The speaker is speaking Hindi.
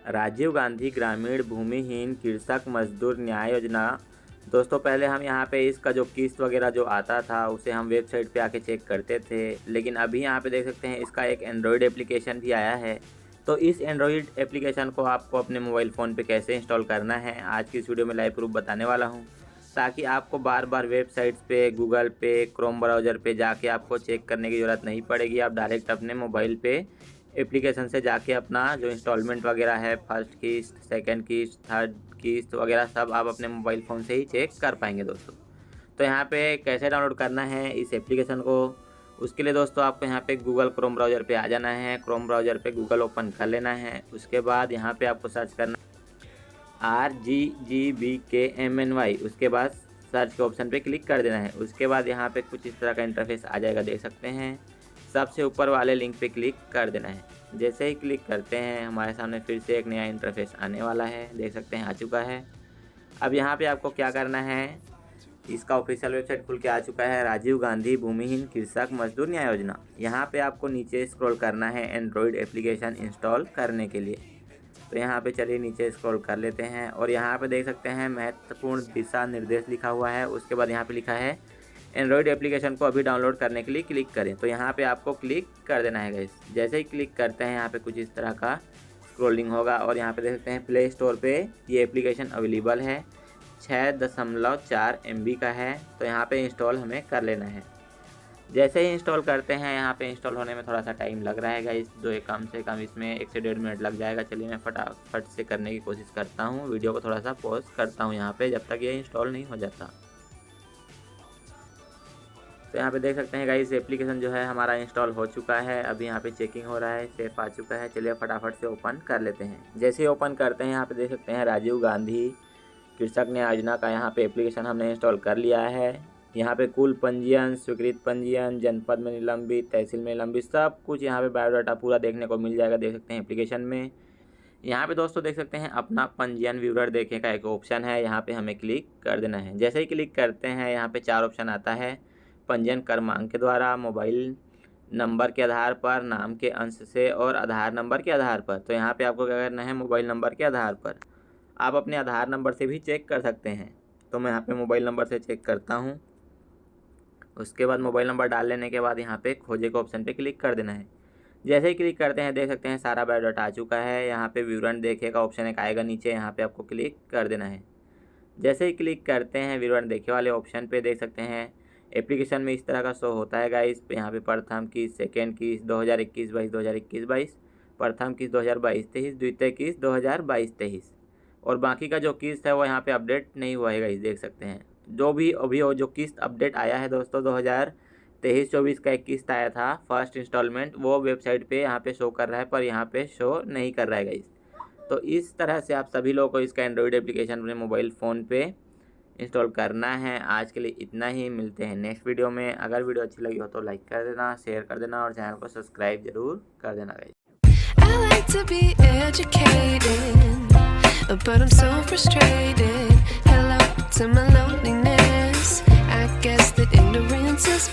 राजीव गांधी ग्रामीण भूमिहीन कृषक मजदूर न्याय योजना। दोस्तों पहले हम यहाँ पे इसका जो किस्त वगैरह जो आता था उसे हम वेबसाइट पे आके चेक करते थे, लेकिन अभी यहाँ पे देख सकते हैं इसका एक एंड्रॉयड एप्लीकेशन भी आया है। तो इस एंड्रॉयड एप्लीकेशन को आपको अपने मोबाइल फ़ोन पे कैसे इंस्टॉल करना है आज की इस वीडियो में लाइव प्रूफ बताने वाला हूँ, ताकि आपको बार बार वेबसाइट्स पे, गूगल पे, क्रोम ब्राउज़र पे जाके आपको चेक करने की ज़रूरत नहीं पड़ेगी। आप डायरेक्ट अपने मोबाइल पे एप्लीकेशन से जाके अपना जो इंस्टॉलमेंट वगैरह है, फर्स्ट किस्त, सेकंड किस्त, थर्ड किस्त वगैरह सब आप अपने मोबाइल फ़ोन से ही चेक कर पाएंगे दोस्तों। तो यहाँ पे कैसे डाउनलोड करना है इस एप्लीकेशन को, उसके लिए दोस्तों आपको यहाँ पे गूगल क्रोम ब्राउज़र पे आ जाना है। क्रोम ब्राउज़र पे गूगल ओपन कर लेना है। उसके बाद यहाँ पे आपको सर्च करना RGGBKMNY, उसके बाद सर्च के ऑप्शन पे क्लिक कर देना है। उसके बाद यहाँ पे कुछ इस तरह का इंटरफेस आ जाएगा, देख सकते हैं। सबसे ऊपर वाले लिंक पे क्लिक कर देना है। जैसे ही क्लिक करते हैं हमारे सामने फिर से एक नया इंटरफेस आने वाला है, देख सकते हैं आ चुका है। अब यहाँ पे आपको क्या करना है, इसका ऑफिशियल वेबसाइट खुल के आ चुका है, राजीव गांधी भूमिहीन कृषक मजदूर न्याय योजना। यहाँ पे आपको नीचे स्क्रॉल करना है एंड्रॉयड एप्लीकेशन इंस्टॉल करने के लिए। तो यहाँ पे चलिए नीचे स्क्रॉल कर लेते हैं और यहाँ पे देख सकते हैं महत्वपूर्ण दिशा निर्देश लिखा हुआ है। उसके बाद यहाँ पे लिखा है एंड्रॉयड एप्लीकेशन को अभी डाउनलोड करने के लिए क्लिक करें। तो यहाँ पे आपको क्लिक कर देना है गाइस। जैसे ही क्लिक करते हैं यहाँ पे कुछ इस तरह का स्क्रॉलिंग होगा और यहाँ पे देख सकते हैं प्ले स्टोर पे ये एप्लीकेशन अवेलेबल है, 6.4 MB का है। तो यहाँ पे इंस्टॉल हमें कर लेना है। जैसे ही इंस्टॉल करते हैं यहाँ पे इंस्टॉल होने में थोड़ा सा टाइम लग रहा है गाइस, जो कम से कम इसमें 1 से 1.5 मिनट लग जाएगा। चलिए मैं फटाफट से करने की कोशिश करता हूँ, वीडियो को थोड़ा सा पॉज करता हूँ यहाँ पे जब तक ये इंस्टॉल नहीं हो जाता। तो यहाँ पे देख सकते हैं गाइस एप्लीकेशन जो है हमारा इंस्टॉल हो चुका है। अभी यहाँ पे चेकिंग हो रहा है, सेफ आ चुका है। चलिए फटाफट से ओपन कर लेते हैं। जैसे ही ओपन करते हैं यहाँ पे देख सकते हैं राजीव गांधी कृषक न्याय योजना का यहाँ पे एप्लीकेशन हमने इंस्टॉल कर लिया है। यहाँ पे कुल पंजीयन, स्वीकृत पंजीयन, जनपद में निलंबित, तहसील में निलंबित, सब कुछ यहाँ पे बायोडाटा पूरा देखने को मिल जाएगा, देख सकते हैं एप्लीकेशन में। यहाँ पे दोस्तों देख सकते हैं अपना पंजीयन विवरण देखने का एक ऑप्शन है, यहाँ पे हमें क्लिक कर देना है। जैसे ही क्लिक करते हैं यहाँ पे 4 ऑप्शन आता है, पंजीयन क्रमांक के द्वारा, मोबाइल नंबर के आधार पर, नाम के अंश से और आधार नंबर के आधार पर। तो यहाँ पे आपको क्या करना है, मोबाइल नंबर के आधार पर। आप अपने आधार नंबर से भी चेक कर सकते हैं। तो मैं यहाँ पे मोबाइल नंबर से चेक करता हूँ। उसके बाद मोबाइल नंबर डाल लेने के बाद यहाँ पे खोजे के ऑप्शन पे क्लिक कर देना है। जैसे ही क्लिक करते हैं देख सकते हैं सारा बायोडाटा आ चुका है। यहाँ पे विवरण देखे का ऑप्शन एक आएगा नीचे, यहाँ पे आपको क्लिक कर देना है। जैसे ही क्लिक करते हैं विवरण देखे वाले ऑप्शन पे देख सकते हैं एप्लीकेशन में इस तरह का शो होता है गाइस। यहाँ पे प्रथम किस्त, सेकेंड किस्त 2021-22, 2021-22, प्रथम किस्त 2022-23, द्वितीय किस्त 2022-23 और बाकी का जो किस्त है वो यहाँ पे अपडेट नहीं हुआ है गाइस, देख सकते हैं। जो भी अभी जो किस्त अपडेट आया है दोस्तों 2023-24 का एक किस्त आया था फर्स्ट इंस्टॉलमेंट, वो वेबसाइट पे यहाँ पे शो कर रहा है पर यहाँ पे शो नहीं कर रहा है गाइस। तो इस तरह से आप सभी लोगों को इसका एंड्रॉयड एप्लीकेशन अपने मोबाइल फ़ोन पे इंस्टॉल करना है। आज के लिए इतना ही, मिलते हैं नेक्स्ट वीडियो में। अगर वीडियो अच्छी लगी हो तो लाइक कर देना, शेयर कर देना और चैनल को सब्सक्राइब जरूर कर देना guys. I like to be educated, but I'm so frustrated. Hello to my loneliness. I guess that ignorance is